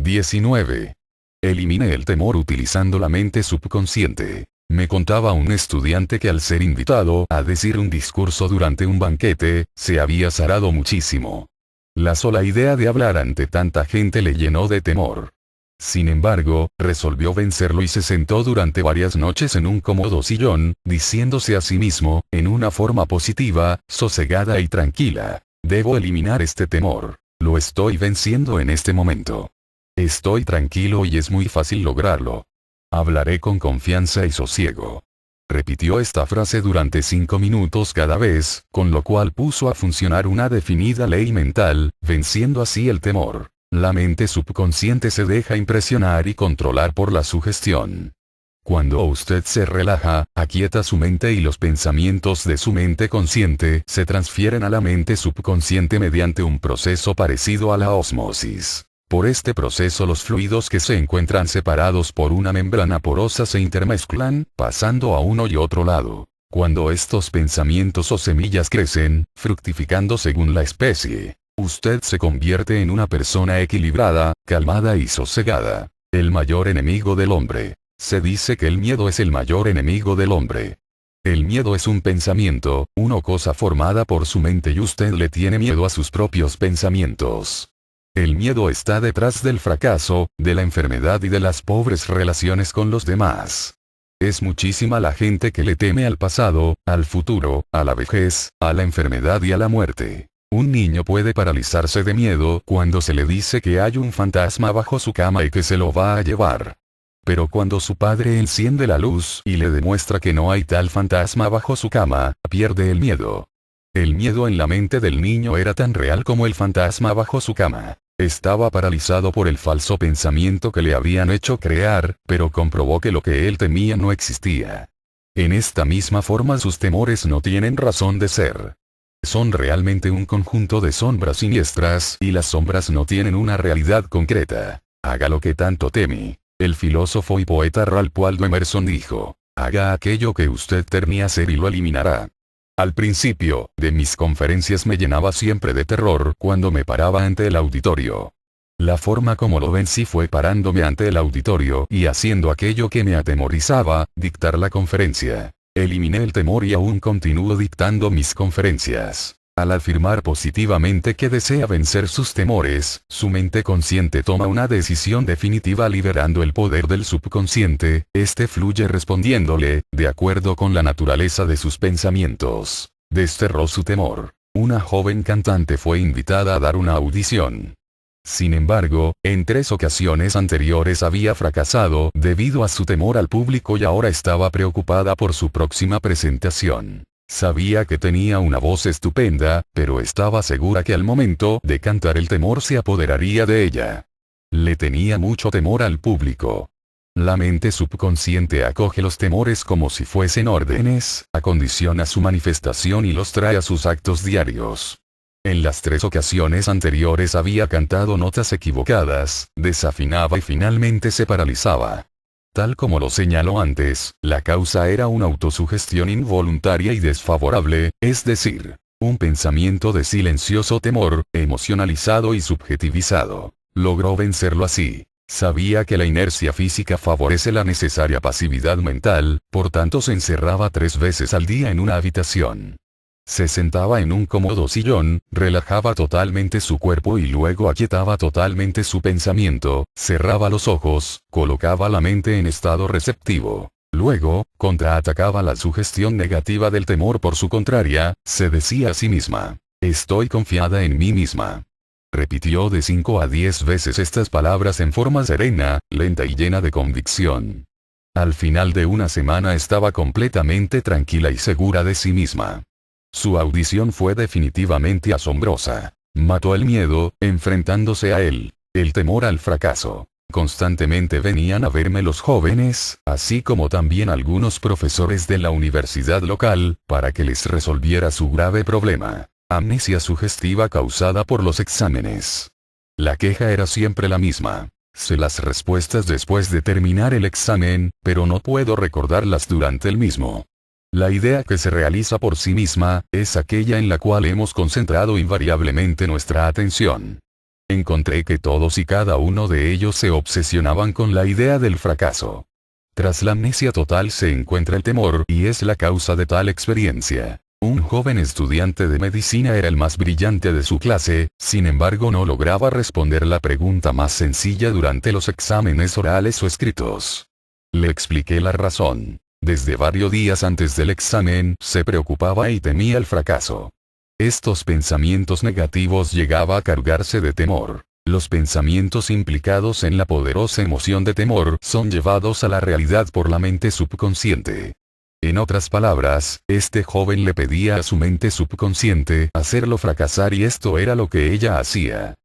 19. Elimine el temor utilizando la mente subconsciente. Me contaba un estudiante que al ser invitado a decir un discurso durante un banquete, se había azarado muchísimo. La sola idea de hablar ante tanta gente le llenó de temor. Sin embargo, resolvió vencerlo y se sentó durante varias noches en un cómodo sillón, diciéndose a sí mismo, en una forma positiva, sosegada y tranquila: debo eliminar este temor. Lo estoy venciendo en este momento. Estoy tranquilo y es muy fácil lograrlo. Hablaré con confianza y sosiego. Repitió esta frase durante 5 minutos cada vez, con lo cual puso a funcionar una definida ley mental, venciendo así el temor. La mente subconsciente se deja impresionar y controlar por la sugestión. Cuando usted se relaja, aquieta su mente y los pensamientos de su mente consciente se transfieren a la mente subconsciente mediante un proceso parecido a la ósmosis. Por este proceso los fluidos que se encuentran separados por una membrana porosa se intermezclan, pasando a uno y otro lado. Cuando estos pensamientos o semillas crecen, fructificando según la especie, usted se convierte en una persona equilibrada, calmada y sosegada. El mayor enemigo del hombre. Se dice que el miedo es el mayor enemigo del hombre. El miedo es un pensamiento, una cosa formada por su mente y usted le tiene miedo a sus propios pensamientos. El miedo está detrás del fracaso, de la enfermedad y de las pobres relaciones con los demás. Es muchísima la gente que le teme al pasado, al futuro, a la vejez, a la enfermedad y a la muerte. Un niño puede paralizarse de miedo cuando se le dice que hay un fantasma bajo su cama y que se lo va a llevar. Pero cuando su padre enciende la luz y le demuestra que no hay tal fantasma bajo su cama, pierde el miedo. El miedo en la mente del niño era tan real como el fantasma bajo su cama. Estaba paralizado por el falso pensamiento que le habían hecho crear, pero comprobó que lo que él temía no existía. En esta misma forma sus temores no tienen razón de ser. Son realmente un conjunto de sombras siniestras y las sombras no tienen una realidad concreta. Haga lo que tanto teme. El filósofo y poeta Ralph Waldo Emerson dijo: haga aquello que usted teme hacer y lo eliminará. Al principio de mis conferencias me llenaba siempre de terror cuando me paraba ante el auditorio. La forma como lo vencí fue parándome ante el auditorio y haciendo aquello que me atemorizaba, dictar la conferencia. Eliminé el temor y aún continúo dictando mis conferencias. Al afirmar positivamente que desea vencer sus temores, su mente consciente toma una decisión definitiva liberando el poder del subconsciente, este fluye respondiéndole, de acuerdo con la naturaleza de sus pensamientos. Desterró su temor. Una joven cantante fue invitada a dar una audición. Sin embargo, en 3 ocasiones anteriores había fracasado debido a su temor al público y ahora estaba preocupada por su próxima presentación. Sabía que tenía una voz estupenda, pero estaba segura que al momento de cantar el temor se apoderaría de ella. Le tenía mucho temor al público. La mente subconsciente acoge los temores como si fuesen órdenes, acondiciona su manifestación y los trae a sus actos diarios. En las 3 ocasiones anteriores había cantado notas equivocadas, desafinaba y finalmente se paralizaba. Tal como lo señaló antes, la causa era una autosugestión involuntaria y desfavorable, es decir, un pensamiento de silencioso temor, emocionalizado y subjetivizado. Logró vencerlo así. Sabía que la inercia física favorece la necesaria pasividad mental, por tanto se encerraba 3 veces al día en una habitación. Se sentaba en un cómodo sillón, relajaba totalmente su cuerpo y luego aquietaba totalmente su pensamiento, cerraba los ojos, colocaba la mente en estado receptivo. Luego, contraatacaba la sugestión negativa del temor por su contraria, se decía a sí misma: estoy confiada en mí misma. Repitió de 5 a 10 veces estas palabras en forma serena, lenta y llena de convicción. Al final de una semana estaba completamente tranquila y segura de sí misma. Su audición fue definitivamente asombrosa. Mató el miedo, enfrentándose a él. El temor al fracaso. Constantemente venían a verme los jóvenes, así como también algunos profesores de la universidad local, para que les resolviera su grave problema: amnesia sugestiva causada por los exámenes. La queja era siempre la misma: sé las respuestas después de terminar el examen, pero no puedo recordarlas durante el mismo. La idea que se realiza por sí misma, es aquella en la cual hemos concentrado invariablemente nuestra atención. encontré que todos y cada uno de ellos se obsesionaban con la idea del fracaso. Tras la amnesia total se encuentra el temor y es la causa de tal experiencia. Un joven estudiante de medicina era el más brillante de su clase, sin embargo no lograba responder la pregunta más sencilla durante los exámenes orales o escritos. Le expliqué la razón. Desde varios días antes del examen se preocupaba y temía el fracaso. Estos pensamientos negativos llegaba a cargarse de temor. Los pensamientos implicados en la poderosa emoción de temor son llevados a la realidad por la mente subconsciente. En otras palabras, este joven le pedía a su mente subconsciente hacerlo fracasar y esto era lo que ella hacía.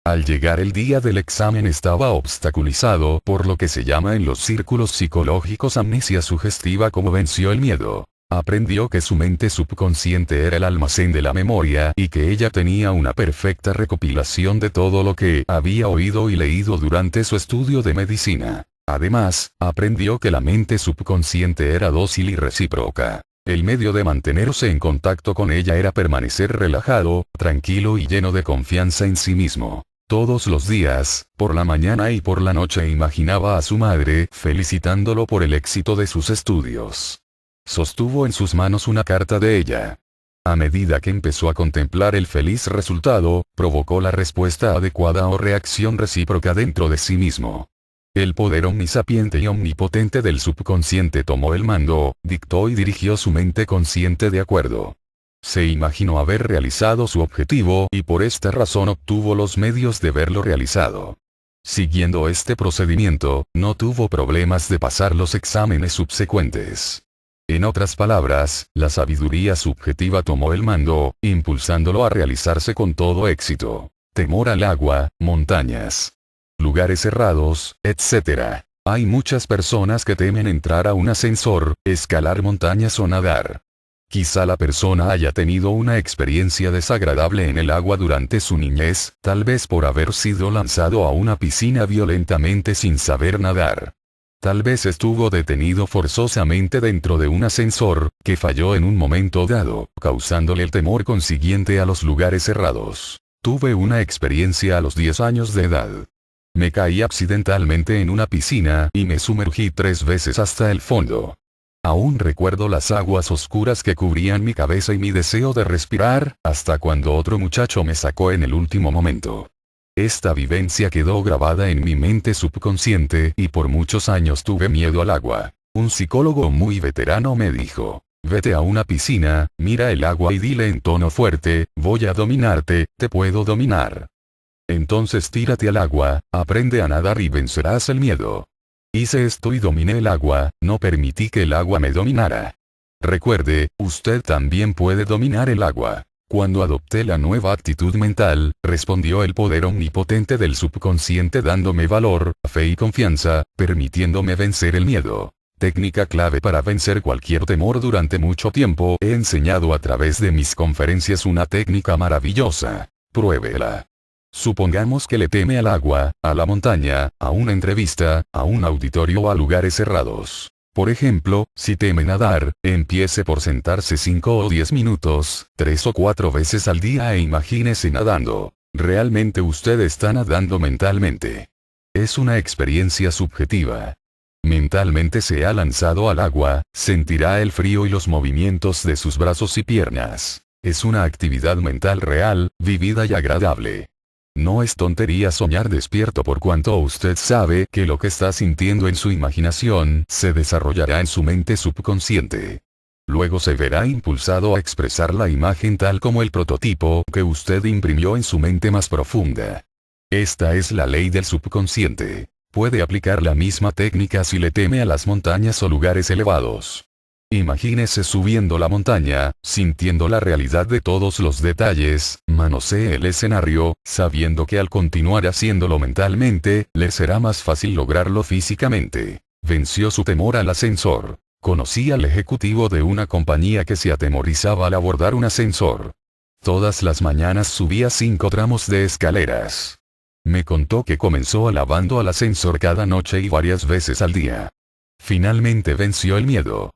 Al llegar el día del examen estaba obstaculizado por lo que se llama en los círculos psicológicos amnesia sugestiva. Como venció el miedo, aprendió que su mente subconsciente era el almacén de la memoria y que ella tenía una perfecta recopilación de todo lo que había oído y leído durante su estudio de medicina. Además, aprendió que la mente subconsciente era dócil y recíproca. El medio de mantenerse en contacto con ella era permanecer relajado, tranquilo y lleno de confianza en sí mismo. Todos los días, por la mañana y por la noche imaginaba a su madre felicitándolo por el éxito de sus estudios. Sostuvo en sus manos una carta de ella. A medida que empezó a contemplar el feliz resultado, provocó la respuesta adecuada o reacción recíproca dentro de sí mismo. El poder omnisapiente y omnipotente del subconsciente tomó el mando, dictó y dirigió su mente consciente de acuerdo. Se imaginó haber realizado su objetivo y por esta razón obtuvo los medios de verlo realizado. Siguiendo este procedimiento, no tuvo problemas de pasar los exámenes subsecuentes. En otras palabras, la sabiduría subjetiva tomó el mando, impulsándolo a realizarse con todo éxito. Temor al agua, montañas, lugares cerrados, etc. Hay muchas personas que temen entrar a un ascensor, escalar montañas o nadar. Quizá la persona haya tenido una experiencia desagradable en el agua durante su niñez, tal vez por haber sido lanzado a una piscina violentamente sin saber nadar. Tal vez estuvo detenido forzosamente dentro de un ascensor, que falló en un momento dado, causándole el temor consiguiente a los lugares cerrados. Tuve una experiencia a los 10 años de edad. Me caí accidentalmente en una piscina y me sumergí 3 veces hasta el fondo. Aún recuerdo las aguas oscuras que cubrían mi cabeza y mi deseo de respirar, hasta cuando otro muchacho me sacó en el último momento. Esta vivencia quedó grabada en mi mente subconsciente y por muchos años tuve miedo al agua. Un psicólogo muy veterano me dijo: vete a una piscina, mira el agua y dile en tono fuerte, voy a dominarte, te puedo dominar. Entonces tírate al agua, aprende a nadar y vencerás el miedo. Hice esto y dominé el agua, no permití que el agua me dominara. Recuerde, usted también puede dominar el agua. Cuando adopté la nueva actitud mental, respondió el poder omnipotente del subconsciente dándome valor, fe y confianza, permitiéndome vencer el miedo. Técnica clave para vencer cualquier temor. Durante mucho tiempo he enseñado a través de mis conferencias una técnica maravillosa. Pruébela. Supongamos que le teme al agua, a la montaña, a una entrevista, a un auditorio o a lugares cerrados. Por ejemplo, si teme nadar, empiece por sentarse 5 o 10 minutos, 3 o 4 veces al día e imagínese nadando. Realmente usted está nadando mentalmente. Es una experiencia subjetiva. Mentalmente se ha lanzado al agua, sentirá el frío y los movimientos de sus brazos y piernas. Es una actividad mental real, vivida y agradable. No es tontería soñar despierto por cuanto usted sabe que lo que está sintiendo en su imaginación se desarrollará en su mente subconsciente. Luego se verá impulsado a expresar la imagen tal como el prototipo que usted imprimió en su mente más profunda. Esta es la ley del subconsciente. Puede aplicar la misma técnica si le teme a las montañas o lugares elevados. Imagínese subiendo la montaña, sintiendo la realidad de todos los detalles, manosee el escenario, sabiendo que al continuar haciéndolo mentalmente, le será más fácil lograrlo físicamente. Venció su temor al ascensor. Conocí al ejecutivo de una compañía que se atemorizaba al abordar un ascensor. Todas las mañanas subía 5 tramos de escaleras. Me contó que comenzó alabando al ascensor cada noche y varias veces al día. Finalmente venció el miedo.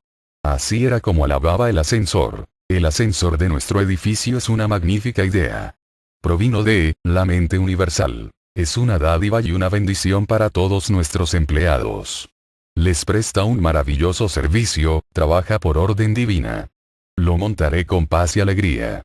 Así era como alababa el ascensor. El ascensor de nuestro edificio es una magnífica idea. Provino de la mente universal. Es una dádiva y una bendición para todos nuestros empleados. Les presta un maravilloso servicio, trabaja por orden divina. Lo montaré con paz y alegría.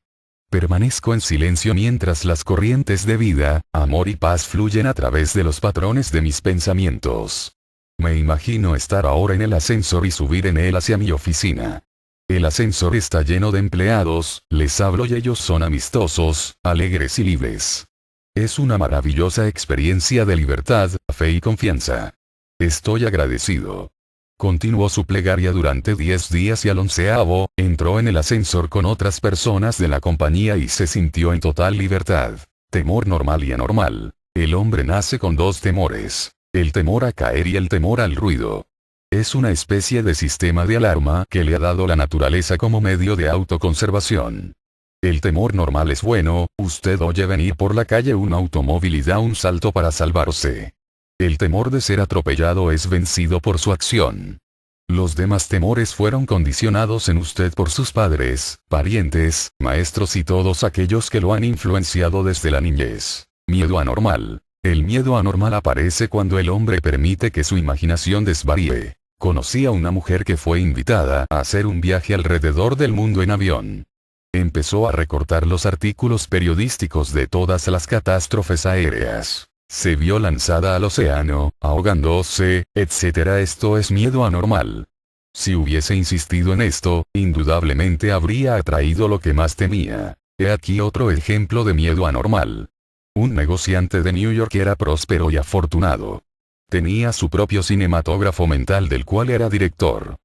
Permanezco en silencio mientras las corrientes de vida, amor y paz fluyen a través de los patrones de mis pensamientos. Me imagino estar ahora en el ascensor y subir en él hacia mi oficina. El ascensor está lleno de empleados, les hablo y ellos son amistosos, alegres y libres. Es una maravillosa experiencia de libertad, fe y confianza. Estoy agradecido. Continuó su plegaria durante 10 días y al 11º, entró en el ascensor con otras personas de la compañía y se sintió en total libertad. Temor normal y anormal. El hombre nace con dos temores. El temor a caer y el temor al ruido. Es una especie de sistema de alarma que le ha dado la naturaleza como medio de autoconservación. El temor normal es bueno, usted oye venir por la calle un automóvil y da un salto para salvarse. El temor de ser atropellado es vencido por su acción. Los demás temores fueron condicionados en usted por sus padres, parientes, maestros y todos aquellos que lo han influenciado desde la niñez. Miedo anormal. El miedo anormal aparece cuando el hombre permite que su imaginación desvaríe. Conocí a una mujer que fue invitada a hacer un viaje alrededor del mundo en avión. Empezó a recortar los artículos periodísticos de todas las catástrofes aéreas. Se vio lanzada al océano, ahogándose, etc. Esto es miedo anormal. Si hubiese insistido en esto, indudablemente habría atraído lo que más temía. He aquí otro ejemplo de miedo anormal. Un negociante de New York era próspero y afortunado. Tenía su propio cinematógrafo mental del cual era director.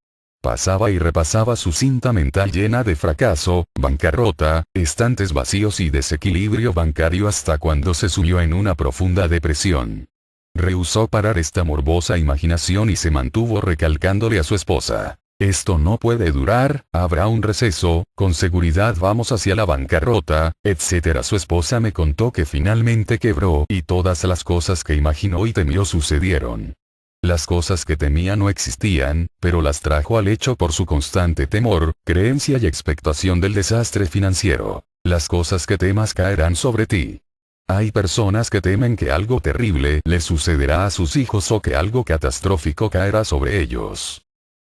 Pasaba y repasaba su cinta mental llena de fracaso, bancarrota, estantes vacíos y desequilibrio bancario hasta cuando se sumió en una profunda depresión. Rehusó parar esta morbosa imaginación y se mantuvo recalcándole a su esposa: esto no puede durar, habrá un receso, con seguridad vamos hacia la bancarrota, etc. Su esposa me contó que finalmente quebró y todas las cosas que imaginó y temió sucedieron. Las cosas que temía no existían, pero las trajo al hecho por su constante temor, creencia y expectación del desastre financiero. Las cosas que temas caerán sobre ti. Hay personas que temen que algo terrible les sucederá a sus hijos o que algo catastrófico caerá sobre ellos.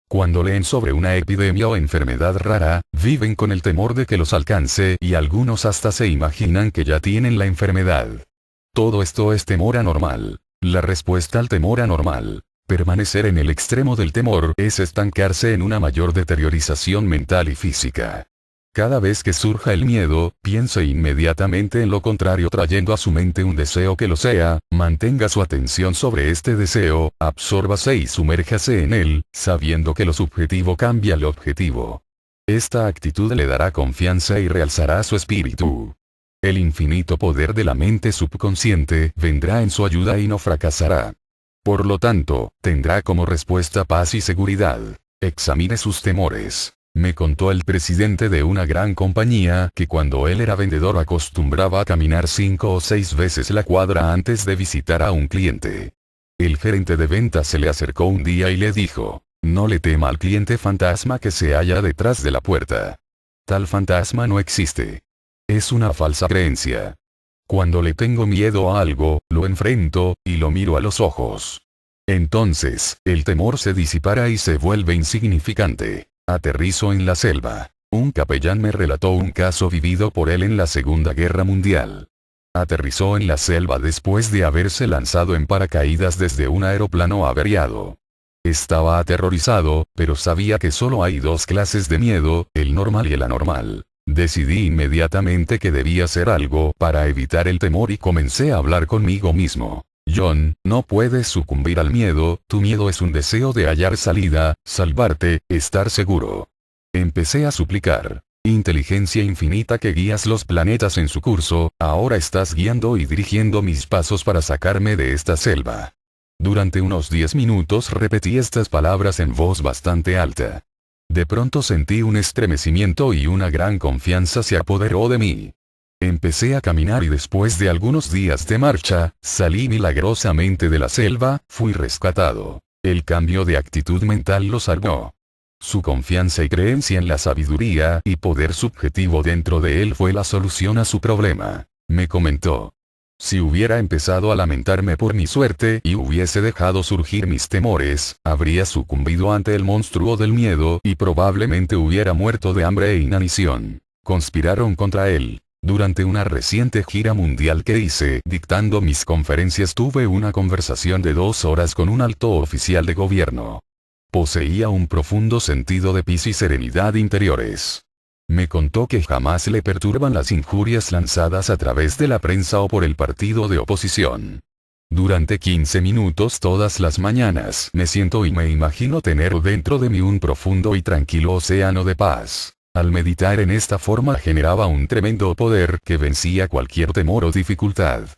Cuando leen sobre una epidemia o enfermedad rara, viven con el temor de que los alcance y algunos hasta se imaginan que ya tienen la enfermedad. Todo esto es temor anormal. La respuesta al temor anormal. Permanecer en el extremo del temor es estancarse en una mayor deteriorización mental y física. Cada vez que surja el miedo, piense inmediatamente en lo contrario trayendo a su mente un deseo que lo sea, mantenga su atención sobre este deseo, absórbase y sumérjase en él, sabiendo que lo subjetivo cambia lo objetivo. Esta actitud le dará confianza y realzará su espíritu. El infinito poder de la mente subconsciente vendrá en su ayuda y no fracasará. Por lo tanto, tendrá como respuesta paz y seguridad. Examine sus temores. Me contó el presidente de una gran compañía que cuando él era vendedor acostumbraba a caminar 5 o 6 veces la cuadra antes de visitar a un cliente. El gerente de ventas se le acercó un día y le dijo: no le tema al cliente fantasma que se halla detrás de la puerta. Tal fantasma no existe. Es una falsa creencia. Cuando le tengo miedo a algo, lo enfrento, y lo miro a los ojos. Entonces, el temor se disipará y se vuelve insignificante. Aterrizo en la selva. Un capellán me relató un caso vivido por él en la Segunda Guerra Mundial. Aterrizó en la selva después de haberse lanzado en paracaídas desde un aeroplano averiado. Estaba aterrorizado, pero sabía que solo hay dos clases de miedo, el normal y el anormal. Decidí inmediatamente que debía hacer algo para evitar el temor y comencé a hablar conmigo mismo. John, no puedes sucumbir al miedo, tu miedo es un deseo de hallar salida, salvarte, estar seguro. Empecé a suplicar. Inteligencia infinita que guías los planetas en su curso, ahora estás guiando y dirigiendo mis pasos para sacarme de esta selva. Durante unos 10 minutos repetí estas palabras en voz bastante alta. De pronto sentí un estremecimiento y una gran confianza se apoderó de mí. Empecé a caminar y después de algunos días de marcha, salí milagrosamente de la selva, fui rescatado. El cambio de actitud mental lo salvó. Su confianza y creencia en la sabiduría y poder subjetivo dentro de él fue la solución a su problema. Me comentó. Si hubiera empezado a lamentarme por mi suerte y hubiese dejado surgir mis temores, habría sucumbido ante el monstruo del miedo y probablemente hubiera muerto de hambre e inanición. Conspiraron contra él. Durante una reciente gira mundial que hice dictando mis conferencias tuve una conversación de 2 horas con un alto oficial de gobierno. Poseía un profundo sentido de paz y serenidad interiores. Me contó que jamás le perturban las injurias lanzadas a través de la prensa o por el partido de oposición. Durante 15 minutos todas las mañanas me siento y me imagino tener dentro de mí un profundo y tranquilo océano de paz. Al meditar en esta forma generaba un tremendo poder que vencía cualquier temor o dificultad.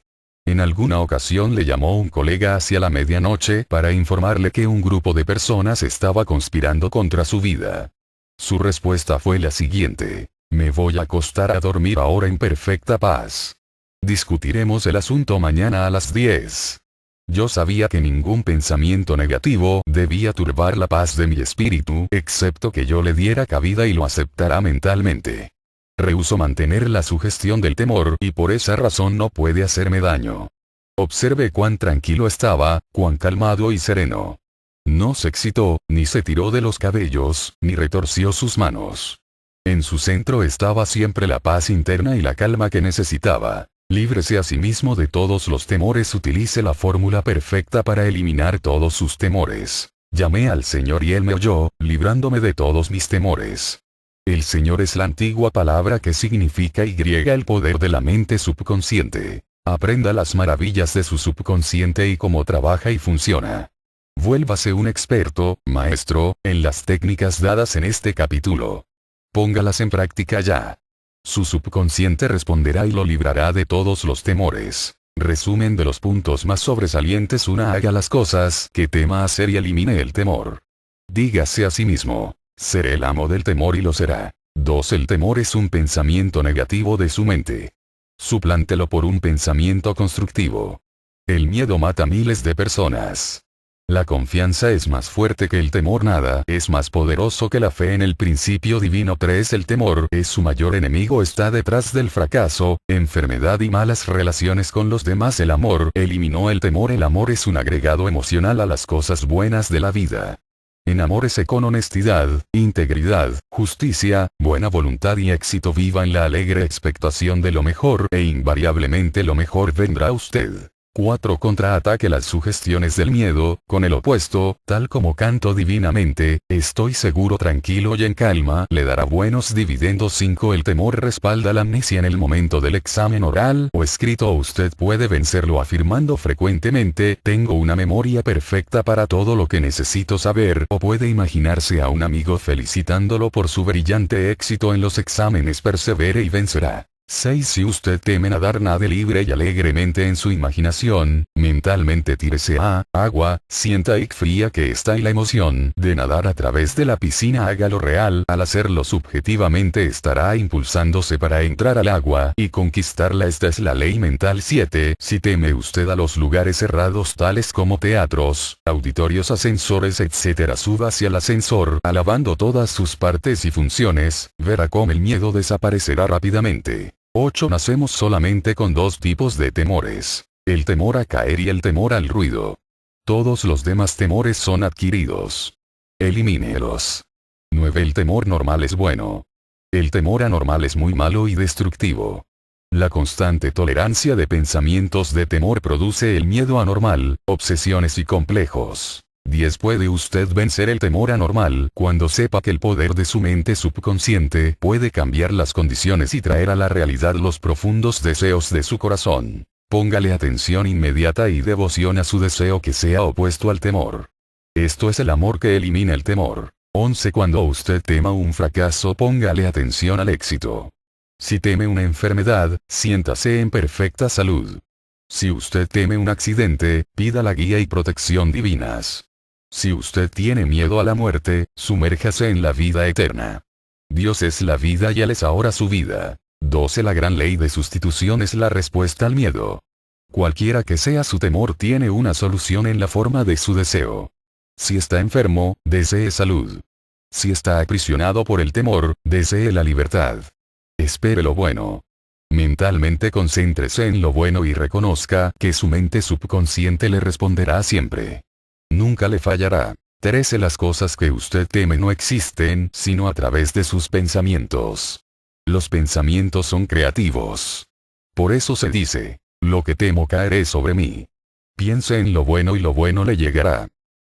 En alguna ocasión le llamó un colega hacia la medianoche para informarle que un grupo de personas estaba conspirando contra su vida. Su respuesta fue la siguiente: me voy a acostar a dormir ahora en perfecta paz. Discutiremos el asunto mañana a las 10. Yo sabía que ningún pensamiento negativo debía turbar la paz de mi espíritu, excepto que yo le diera cabida y lo aceptara mentalmente. Rehúso mantener la sugestión del temor y por esa razón no puede hacerme daño. Observe cuán tranquilo estaba, cuán calmado y sereno. No se excitó, ni se tiró de los cabellos, ni retorció sus manos. En su centro estaba siempre la paz interna y la calma que necesitaba. Líbrese a sí mismo de todos los temores. Utilice la fórmula perfecta para eliminar todos sus temores. Llamé al Señor y Él me oyó, librándome de todos mis temores. El Señor es la antigua palabra que significa el poder de la mente subconsciente. Aprenda las maravillas de su subconsciente y cómo trabaja y funciona. Vuélvase un experto, maestro, en las técnicas dadas en este capítulo. Póngalas en práctica ya. Su subconsciente responderá y lo librará de todos los temores. Resumen de los puntos más sobresalientes: 1. Haga las cosas que tema hacer y elimine el temor. Dígase a sí mismo: seré el amo del temor y lo será. 2. El temor es un pensamiento negativo de su mente. Suplántelo por un pensamiento constructivo. El miedo mata a miles de personas. La confianza es más fuerte que el temor. Nada es más poderoso que la fe en el principio divino. 3. El temor es su mayor enemigo. Está detrás del fracaso, enfermedad y malas relaciones con los demás. El amor eliminó el temor. El amor es un agregado emocional a las cosas buenas de la vida. Enamórese con honestidad, integridad, justicia, buena voluntad y éxito. Viva en la alegre expectación de lo mejor e invariablemente lo mejor vendrá a usted. 4. Contraataque las sugestiones del miedo, con el opuesto, tal como canto divinamente, estoy seguro, tranquilo y en calma, le dará buenos dividendos. 5. El temor respalda la amnesia en el momento del examen oral o escrito. Usted puede vencerlo afirmando frecuentemente: tengo una memoria perfecta para todo lo que necesito saber, o puede imaginarse a un amigo felicitándolo por su brillante éxito en los exámenes. Persevere y vencerá. 6. Si usted teme nadar, nade libre y alegremente en su imaginación, mentalmente tírese a agua, sienta y fría que está y la emoción de nadar a través de la piscina. Hágalo real. Al hacerlo subjetivamente estará impulsándose para entrar al agua y conquistarla. Esta es la ley mental. 7. Si teme usted a los lugares cerrados tales como teatros, auditorios, ascensores, etc., suba hacia el ascensor alabando todas sus partes y funciones, verá cómo el miedo desaparecerá rápidamente. 8. Nacemos solamente con 2 tipos de temores: el temor a caer y el temor al ruido. Todos los demás temores son adquiridos. Elimínelos. 9. El temor normal es bueno. El temor anormal es muy malo y destructivo. La constante tolerancia de pensamientos de temor produce el miedo anormal, obsesiones y complejos. 10. Puede usted vencer el temor anormal cuando sepa que el poder de su mente subconsciente puede cambiar las condiciones y traer a la realidad los profundos deseos de su corazón. Póngale atención inmediata y devoción a su deseo que sea opuesto al temor. Esto es el amor que elimina el temor. 11. Cuando usted tema un fracaso, póngale atención al éxito. Si teme una enfermedad, siéntase en perfecta salud. Si usted teme un accidente, pida la guía y protección divinas. Si usted tiene miedo a la muerte, sumérjase en la vida eterna. Dios es la vida y Él es ahora su vida. 12. La gran ley de sustitución es la respuesta al miedo. Cualquiera que sea su temor tiene una solución en la forma de su deseo. Si está enfermo, desee salud. Si está aprisionado por el temor, desee la libertad. Espere lo bueno. Mentalmente concéntrese en lo bueno y reconozca que su mente subconsciente le responderá siempre. Nunca le fallará. 13. Las cosas que usted teme no existen, sino a través de sus pensamientos. Los pensamientos son creativos. Por eso se dice, lo que temo caeré sobre mí. Piense en lo bueno y lo bueno le llegará.